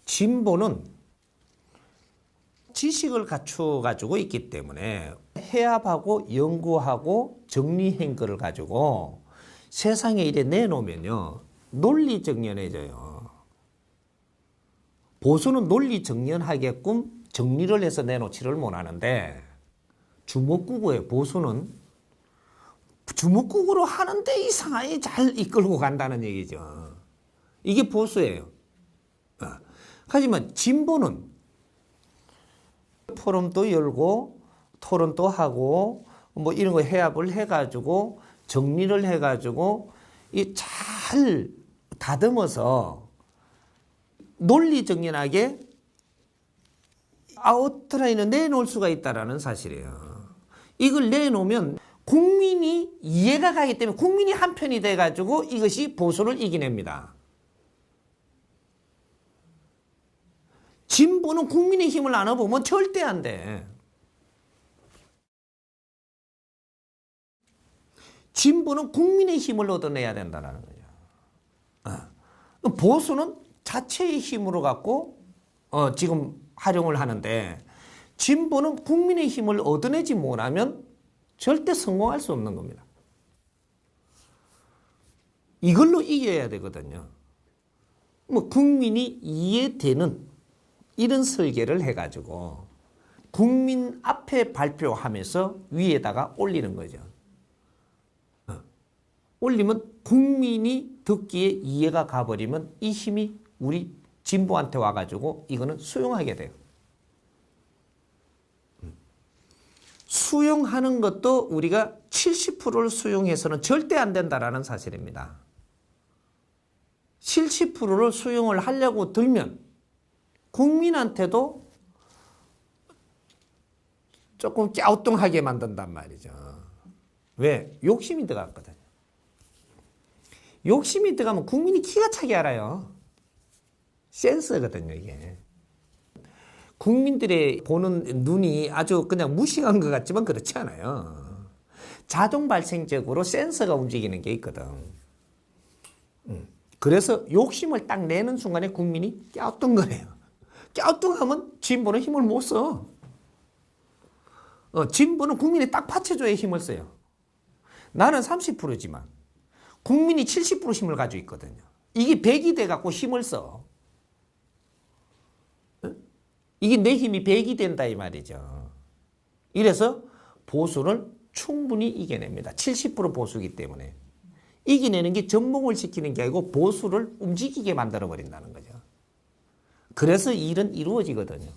진보는 지식을 갖춰가지고 있기 때문에 해압하고 연구하고 정리한 거를 가지고 세상에 이래 내놓으면요. 논리정연해져요. 보수는 논리정연하게끔 정리를 해서 내놓지를 못하는데 주먹구구예요. 보수는 주먹구구로 하는데 이상하게 잘 이끌고 간다는 얘기죠. 이게 보수예요. 하지만 진보는 포럼도 열고 토론도 하고 뭐 이런 거 해압을 해가지고 정리를 해가지고 이 잘 다듬어서 논리정연하게 아웃라인을 내놓을 수가 있다는 사실이에요. 이걸 내놓으면 국민이 이해가 가기 때문에 국민이 한편이 돼가지고 이것이 보수를 이겨냅니다. 진보는 국민의 힘을 나눠보면 절대 안 돼. 진보는 국민의 힘을 얻어내야 된다는 거죠. 보수는 자체의 힘으로 갖고 지금 활용을 하는데 진보는 국민의 힘을 얻어내지 못하면 절대 성공할 수 없는 겁니다. 이걸로 이겨야 되거든요. 뭐 국민이 이해되는 이런 설계를 해가지고 국민 앞에 발표하면서 위에다가 올리는 거죠. 올리면 국민이 듣기에 이해가 가버리면 이 힘이 우리 진보한테 와가지고 이거는 수용하게 돼요. 수용하는 것도 우리가 70%를 수용해서는 절대 안 된다라는 사실입니다. 70%를 수용을 하려고 들면 국민한테도 조금 갸우뚱하게 만든단 말이죠. 왜? 욕심이 들어갔거든요. 욕심이 들어가면 국민이 기가 차게 알아요. 센서거든요, 이게. 국민들의 보는 눈이 아주 그냥 무식한 것 같지만 그렇지 않아요. 자동 발생적으로 센서가 움직이는 게 있거든. 그래서 욕심을 딱 내는 순간에 국민이 갸우뚱거려요. 갸우뚱하면 진보는 힘을 못 써. 진보는 국민이 딱 받쳐줘야 힘을 써요. 나는 30%지만 국민이 70% 힘을 가지고 있거든요. 이게 100이 돼갖고 힘을 써. 이게 내 힘이 100이 된다 이 말이죠. 이래서 보수를 충분히 이겨냅니다. 70% 보수이기 때문에. 이겨내는 게 전복을 시키는 게 아니고 보수를 움직이게 만들어버린다는 거죠. 그래서 일은 이루어지거든요.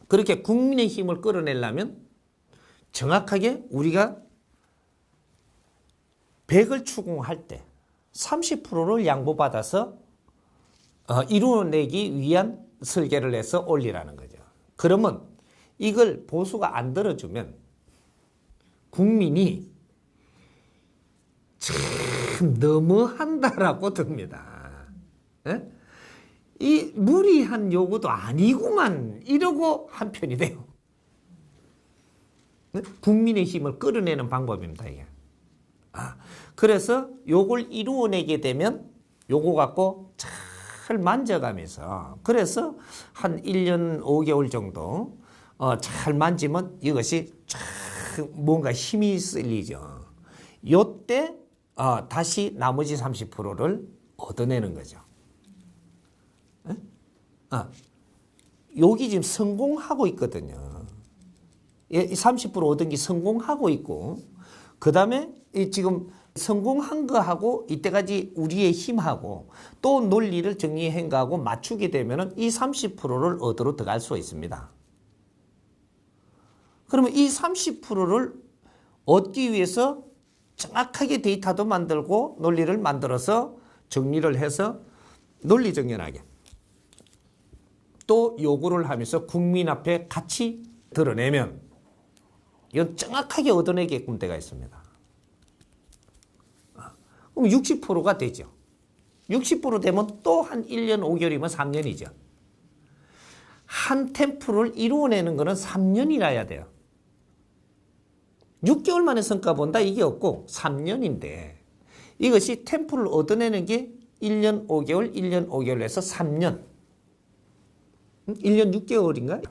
그렇게 국민의 힘을 끌어내려면 정확하게 우리가 100을 추궁할 때 30%를 양보받아서 이루어내기 위한 설계를 해서 올리라는 거죠. 그러면 이걸 보수가 안 들어주면 국민이 참 너무한다라고 듭니다. 에? 이 무리한 요구도 아니구만 이러고 한편이 돼요. 국민의 힘을 끌어내는 방법입니다. 이게. 그래서 요걸 이루어내게 되면 요거 갖고 잘 만져가면서 그래서 한 1년 5개월 정도 잘 만지면 이것이 뭔가 힘이 쓸리죠. 요때 다시 나머지 30%를 얻어내는 거죠. 여기 지금 성공하고 있거든요. 30% 얻은 게 성공하고 있고 그 다음에 지금 성공한 거하고 이때까지 우리의 힘하고 또 논리를 정리한 거하고 맞추게 되면 이 30%를 얻으러 들어갈 수 있습니다. 그러면 이 30%를 얻기 위해서 정확하게 데이터도 만들고 논리를 만들어서 정리를 해서 논리정연하게 또 요구를 하면서 국민 앞에 같이 드러내면 이건 정확하게 얻어내게끔 되어 있습니다. 그럼 60%가 되죠. 60% 되면 또 한 1년 5개월이면 3년이죠. 한 템포를 이루어내는 것은 3년이라야 돼요. 6개월 만에 성과 본다 이게 없고 3년인데 이것이 템포를 얻어내는 게 1년 5개월, 1년 5개월 해서 3년. 1년 6개월인가?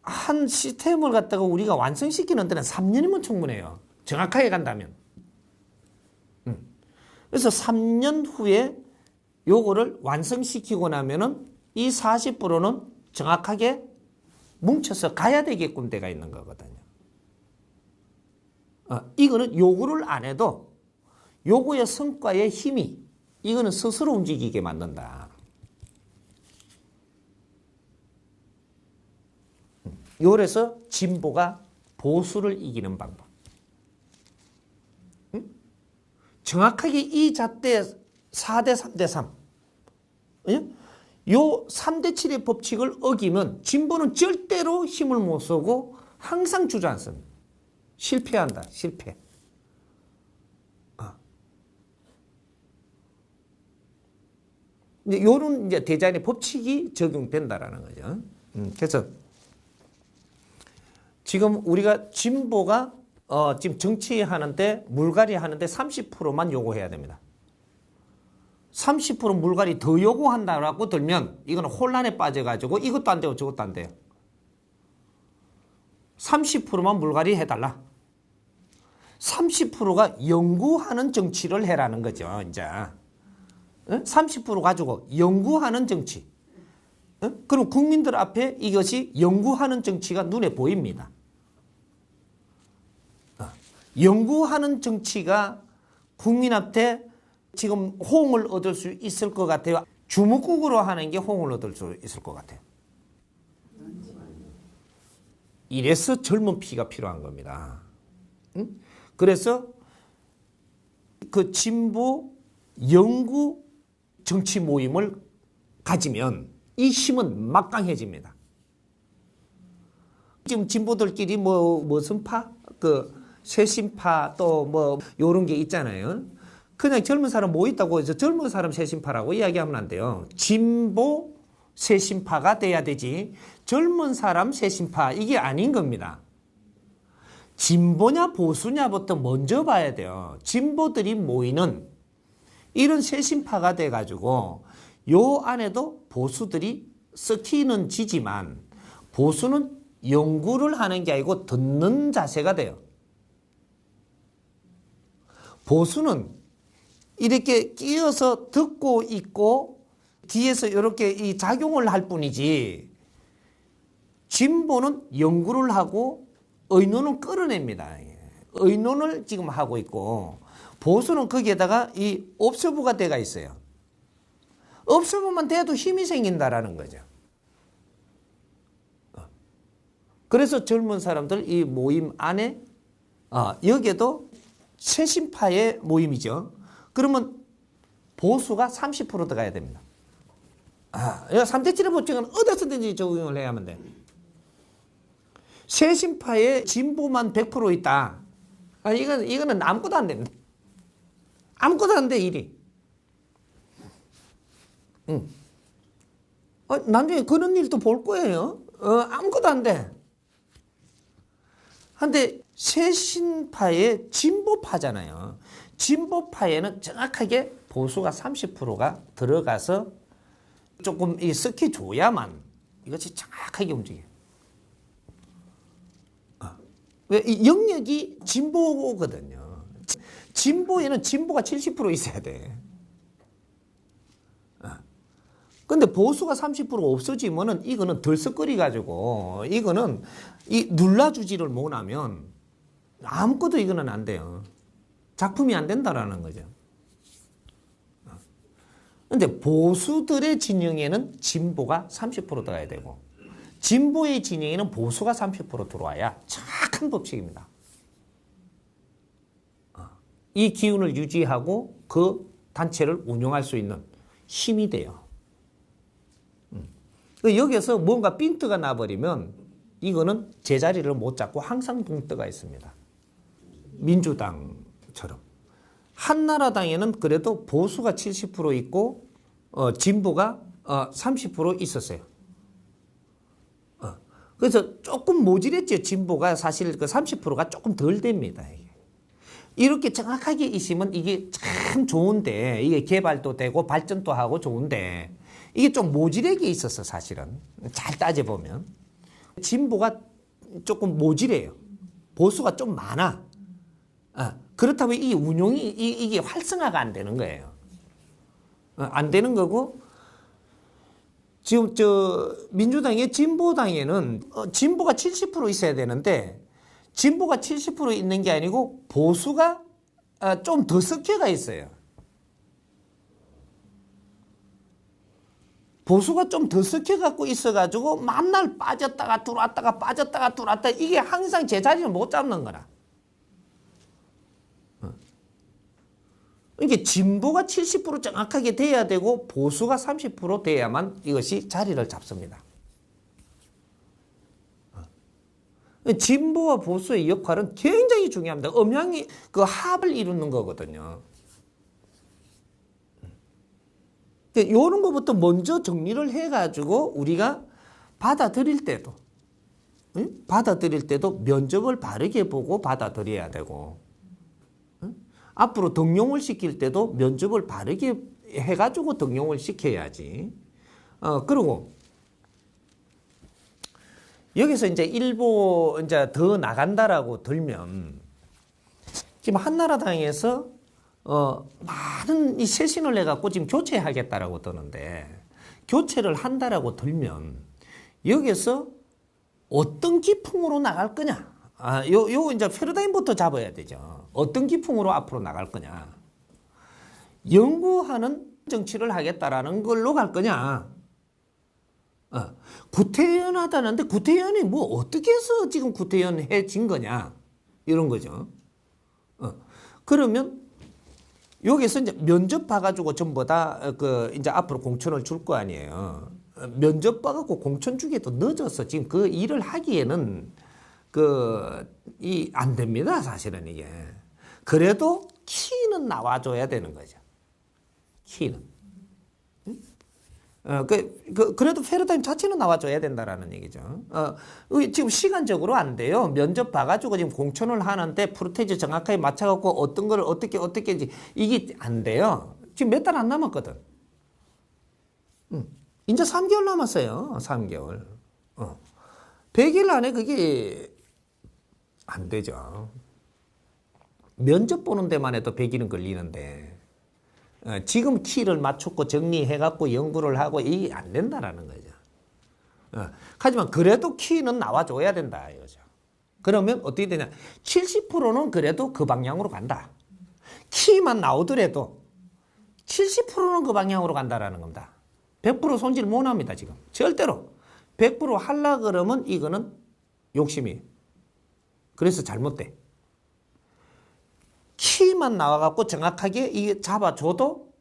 한 시스템을 갖다가 우리가 완성시키는 데는 3년이면 충분해요. 정확하게 간다면. 그래서 3년 후에 요거를 완성시키고 나면은 이 40%는 정확하게 뭉쳐서 가야 되게끔 돼가 있는 거거든요. 이거는 요구를 안 해도 요거의 성과의 힘이 이거는 스스로 움직이게 만든다. 요래서 진보가 보수를 이기는 방법. 정확하게 이 잣대 4대 3대 3. 요 3대 7의 법칙을 어기면 진보는 절대로 힘을 못 쓰고 항상 주저앉습니다. 실패한다. 실패. 이제 요런 이제 대자연의 법칙이 적용된다라는 거죠. 그래서 지금 우리가 진보가 지금 정치하는데 물갈이 하는데 30%만 요구해야 됩니다. 30% 물갈이 더 요구한다라고 들면 이거는 혼란에 빠져가지고 이것도 안 되고 저것도 안 돼요. 30%만 물갈이 해달라. 30%가 연구하는 정치를 해라는 거죠. 이제 30% 가지고 연구하는 정치. 그럼 국민들 앞에 이것이 연구하는 정치가 눈에 보입니다. 연구하는 정치가 국민한테 지금 호응을 얻을 수 있을 것 같아요. 주먹국으로 하는 게 호응을 얻을 수 있을 것 같아요. 이래서 젊은 피가 필요한 겁니다. 그래서 그 진보 연구 정치 모임을 가지면 이 힘은 막강해집니다. 지금 진보들끼리 무슨 파? 쇄신파 또 요런 게 있잖아요. 그냥 젊은 사람 뭐 있다고 해서 젊은 사람 쇄신파라고 이야기하면 안 돼요. 진보 쇄신파가 돼야 되지 젊은 사람 쇄신파 이게 아닌 겁니다. 진보냐 보수냐부터 먼저 봐야 돼요. 진보들이 모이는 이런 쇄신파가 돼가지고 요 안에도 보수들이 섞이는 지지만 보수는 연구를 하는 게 아니고 듣는 자세가 돼요. 보수는 이렇게 끼어서 듣고 있고 뒤에서 이렇게 이 작용을 할 뿐이지 진보는 연구를 하고 의논을 끌어냅니다. 의논을 지금 하고 있고 보수는 거기에다가 이 옵서브가 돼가 있어요. 옵서브만 돼도 힘이 생긴다라는 거죠. 그래서 젊은 사람들 이 모임 안에 여기에도 쇄신파의 모임이죠. 그러면 보수가 30% 들어가야 됩니다. 3대 7의 법칙은 어디서든지 적용을 해야만 돼. 쇄신파의 진보만 100% 있다. 이거는 아무것도 안 됩니다. 아무것도 안 돼, 일이. 나중에 그런 일도 볼 거예요. 아무것도 안 돼. 근데 쇄신파의 진보파잖아요. 진보파에는 정확하게 보수가 30%가 들어가서 조금 섞여줘야만 이것이 정확하게 움직여요. 이 영역이 진보거든요. 진보에는 진보가 70% 있어야 돼. 근데 보수가 30% 없어지면은 이거는 덜썩거리가지고 이거는 눌러주지를 못하면 아무것도 이거는 안 돼요. 작품이 안 된다라는 거죠. 근데 보수들의 진영에는 진보가 30% 들어가야 되고 진보의 진영에는 보수가 30% 들어와야 정확한 법칙입니다. 이 기운을 유지하고 그 단체를 운영할 수 있는 힘이 돼요. 여기에서 뭔가 빈트가 나버리면 이거는 제자리를 못 잡고 항상 붕뜨가 있습니다. 민주당처럼. 한나라당에는 그래도 보수가 70% 있고 진보가 30% 있었어요. 그래서 조금 모질했죠. 진보가 사실 그 30%가 조금 덜 됩니다. 이렇게 정확하게 있으면 이게 참 좋은데, 이게 개발도 되고 발전도 하고 좋은데, 이게 좀 모질하게 있었어, 사실은. 잘 따져보면. 진보가 조금 모질해요. 보수가 좀 많아. 그렇다고 이 운용이, 이게 활성화가 안 되는 거예요. 안 되는 거고, 지금 민주당의 진보당에는 진보가 70% 있어야 되는데, 진보가 70% 있는 게 아니고 보수가 좀 더 섞여가 있어요. 보수가 좀 더 섞여갖고 있어가지고 만날 빠졌다가 들어왔다가 빠졌다가 들어왔다, 이게 항상 제자리를 못 잡는 거라. 이게 진보가 70% 정확하게 돼야 되고 보수가 30% 돼야만 이것이 자리를 잡습니다. 진보와 보수의 역할은 굉장히 중요합니다. 음양이 그 합을 이루는 거거든요. 이런 것부터 먼저 정리를 해가지고 우리가 받아들일 때도 면접을 바르게 보고 받아들여야 되고, 앞으로 등용을 시킬 때도 면접을 바르게 해가지고 등용을 시켜야지. 그리고 여기서 이제 일부 이제 더 나간다라고 들면, 지금 한나라당에서 많은 이 쇄신을 해갖고 지금 교체하겠다라고 드는데, 교체를 한다라고 들면 여기서 어떤 기풍으로 나갈 거냐? 요 이제 패러다임부터 잡아야 되죠. 어떤 기풍으로 앞으로 나갈 거냐? 연구하는 정치를 하겠다라는 걸로 갈 거냐? 구태연하다는데 구태연이 뭐 어떻게 해서 지금 구태연해진 거냐, 이런 거죠. 그러면 여기서 이제 면접 봐가지고 전부 다 이제 앞으로 공천을 줄 거 아니에요. 면접 봐갖고 공천 주기도 늦어서 지금 그 일을 하기에는 안 됩니다, 사실은 이게. 그래도 키는 나와줘야 되는 거죠. 키는. 그래도 패러다임 자체는 나와줘야 된다라는 얘기죠. 지금 시간적으로 안 돼요. 면접 봐가지고 지금 공천을 하는데 프로테이지 정확하게 맞춰갖고 어떤 걸 어떻게 이게 안 돼요. 지금 몇 달 안 남았거든. 이제 3개월 남았어요. 3개월. 100일 안에 그게 안 되죠. 면접 보는 데만 해도 100일은 걸리는데, 지금 키를 맞췄고 정리해갖고 연구를 하고 이게 안 된다라는 거죠. 하지만 그래도 키는 나와줘야 된다, 이거죠. 그러면 어떻게 되냐? 70%는 그래도 그 방향으로 간다. 키만 나오더라도 70%는 그 방향으로 간다라는 겁니다. 100% 손질 못 합니다, 지금. 절대로. 100% 하려 그러면 이거는 욕심이. 그래서 잘못돼. 키만 나와갖고 정확하게 이게 잡아줘도,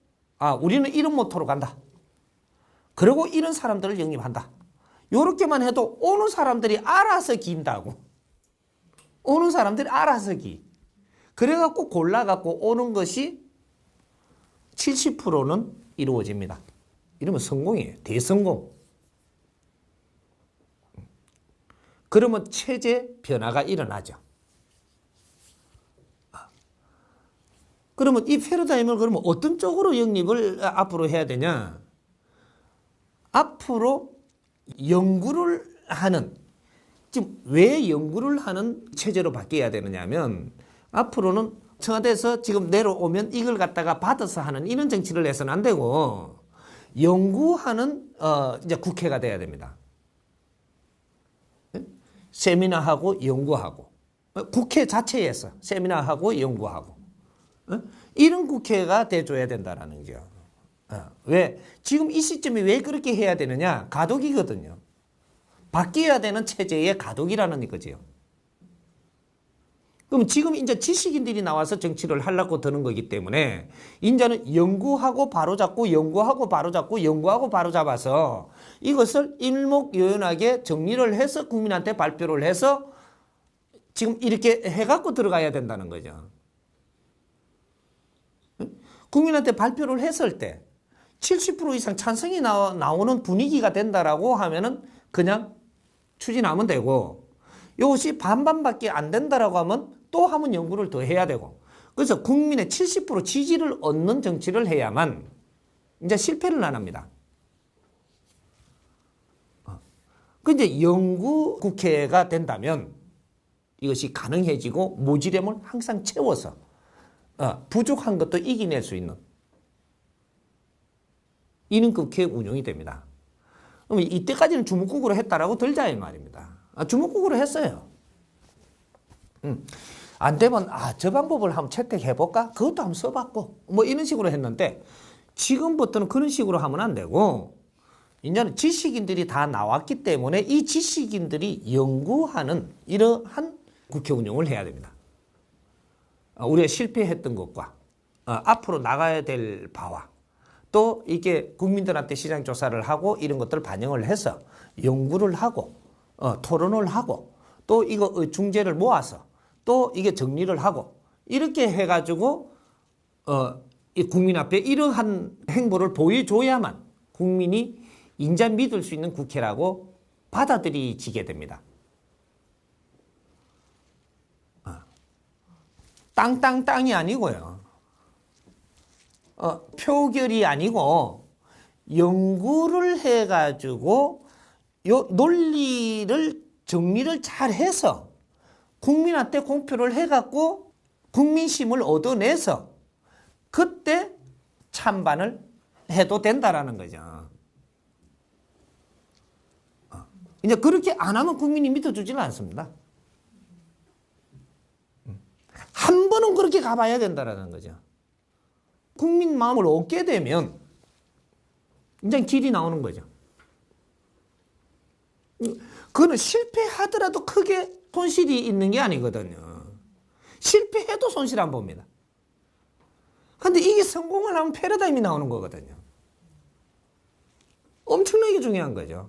우리는 이런 모토로 간다. 그리고 이런 사람들을 영입한다. 요렇게만 해도 오는 사람들이 알아서 기인다고. 오는 사람들이 알아서 기. 그래갖고 골라갖고 오는 것이 70%는 이루어집니다. 이러면 성공이에요. 대성공. 그러면 체제 변화가 일어나죠. 그러면 이 패러다임을 그러면 어떤 쪽으로 영입을 앞으로 해야 되냐? 앞으로 연구를 하는, 지금 왜 연구를 하는 체제로 바뀌어야 되느냐면, 앞으로는 청와대에서 지금 내려오면 이걸 갖다가 받아서 하는 이런 정치를 해서는 안 되고, 연구하는 이제 국회가 돼야 됩니다. 세미나하고 연구하고, 국회 자체에서 세미나하고 연구하고, 이런 국회가 돼줘야 된다라는 거죠. 왜? 지금 이 시점에 왜 그렇게 해야 되느냐? 가독이거든요. 바뀌어야 되는 체제의 가독이라는 거지요. 그럼 지금 이제 지식인들이 나와서 정치를 하려고 드는 거기 때문에, 이제는 연구하고 바로잡고, 연구하고 바로잡고, 연구하고 바로잡아서 이것을 일목요연하게 정리를 해서 국민한테 발표를 해서 지금 이렇게 해갖고 들어가야 된다는 거죠. 국민한테 발표를 했을 때 70% 이상 찬성이 나오는 분위기가 된다라고 하면은 그냥 추진하면 되고, 이것이 반반밖에 안 된다라고 하면 또 한번 연구를 더 해야 되고, 그래서 국민의 70% 지지를 얻는 정치를 해야만 이제 실패를 안 합니다. 그 이제 영구 국회가 된다면 이것이 가능해지고 모지렘을 항상 채워서 부족한 것도 이겨낼 수 있는 이런 국회 운영이 됩니다. 그럼 이때까지는 주먹국으로 했다라고 들자 이 말입니다. 주먹국으로 했어요. 안 되면 저 방법을 한번 채택해볼까? 그것도 한번 써봤고 뭐 이런 식으로 했는데 지금부터는 그런 식으로 하면 안 되고 이제는 지식인들이 다 나왔기 때문에 이 지식인들이 연구하는 이러한 국회 운영을 해야 됩니다. 우리가 실패했던 것과 앞으로 나가야 될 바와 또 이게 국민들한테 시장 조사를 하고 이런 것들을 반영을 해서 연구를 하고 토론을 하고 또 이거 중재를 모아서 또 이게 정리를 하고 이렇게 해가지고 이 국민 앞에 이러한 행보를 보여줘야만 국민이 인자 믿을 수 있는 국회라고 받아들이지게 됩니다. 땅땅땅이 아니고요. 표결이 아니고 연구를 해가지고 요 논리를 정리를 잘 해서 국민한테 공표를 해갖고 국민심을 얻어내서 그때 찬반을 해도 된다라는 거죠. 이제 그렇게 안 하면 국민이 믿어주지는 않습니다. 한 번은 그렇게 가봐야 된다라는 거죠. 국민 마음을 얻게 되면 이제 길이 나오는 거죠. 그거는 실패하더라도 크게 손실이 있는 게 아니거든요. 실패해도 손실 안 봅니다. 근데 이게 성공을 하면 패러다임이 나오는 거거든요. 엄청나게 중요한 거죠.